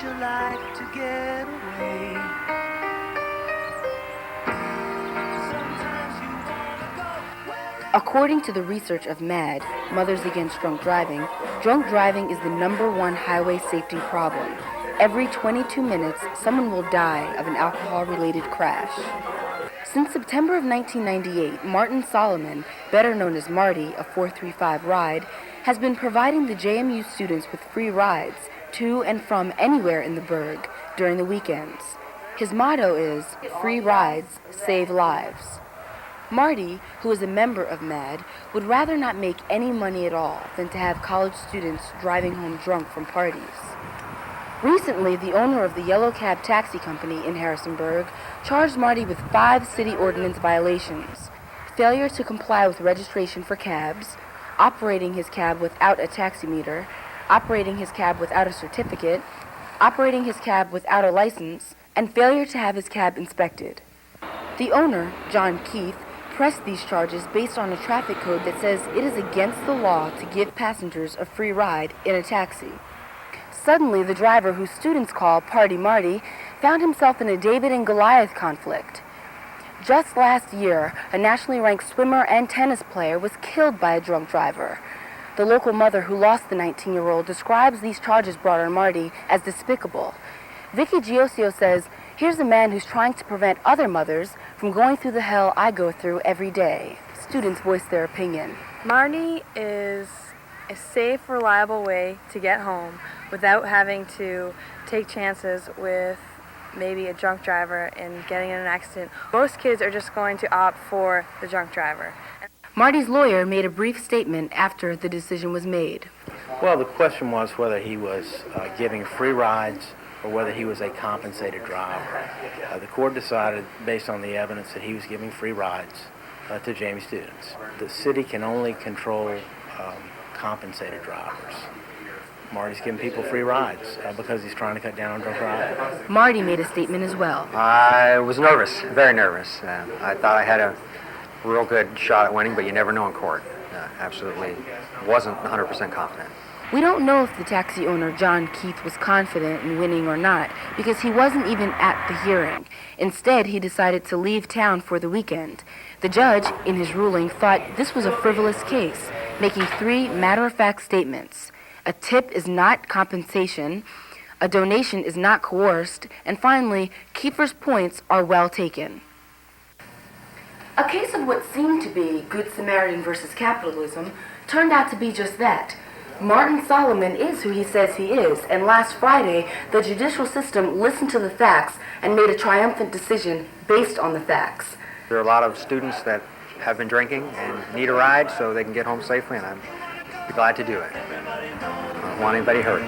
you like to get away? Sometimes you wanna go where. According to the research of MAD, Mothers Against Drunk Driving is the #1 highway safety problem. Every 22 minutes, someone will die of an alcohol-related crash. Since September of 1998, Martin Solomon, better known as Marty, a 435 ride, has been providing the JMU students with free rides to and from anywhere in the Berg during the weekends. His motto is, "Free rides, save lives." Marty, who is a member of MAD, would rather not make any money at all than to have college students driving home drunk from parties. Recently, the owner of the Yellow Cab Taxi Company in Harrisonburg charged Marty with 5 city ordinance violations: failure to comply with registration for cabs, operating his cab without a taximeter, operating his cab without a certificate, operating his cab without a license, and failure to have his cab inspected. The owner, John Keith, pressed these charges based on a traffic code that says it is against the law to give passengers a free ride in a taxi. Suddenly, the driver, who students call Party Marty, found himself in a David and Goliath conflict. Just last year, a nationally ranked swimmer and tennis player was killed by a drunk driver. The local mother who lost the 19-year-old describes these charges brought on Marty as despicable. Vicky Giosio says, "Here's a man who's trying to prevent other mothers from going through the hell I go through every day." Students voiced their opinion. Marty is a safe, reliable way to get home without having to take chances with maybe a drunk driver and getting in an accident. Most kids are just going to opt for the drunk driver. Marty's lawyer made a brief statement after the decision was made. Well, the question was whether he was giving free rides or whether he was a compensated driver. The court decided, based on the evidence, that he was giving free rides to JMU students. The city can only control compensated drivers. Marty's giving people free rides because he's trying to cut down on drunk driving. Marty made a statement as well. I was nervous, very nervous. I thought I had a real good shot at winning, but you never know in court. Absolutely wasn't 100% confident. We don't know if the taxi owner, John Keith, was confident in winning or not because he wasn't even at the hearing. Instead, he decided to leave town for the weekend. The judge, in his ruling, thought this was a frivolous case, making 3 matter-of-fact statements. A tip is not compensation, a donation is not coerced, and finally, Kiefer's points are well taken. A case of what seemed to be Good Samaritan versus capitalism turned out to be just that. Martin Solomon is who he says he is, and last Friday, the judicial system listened to the facts and made a triumphant decision based on the facts. There are a lot of students that have been drinking and need a ride so they can get home safely, and I'd be glad to do it. I don't want anybody hurt.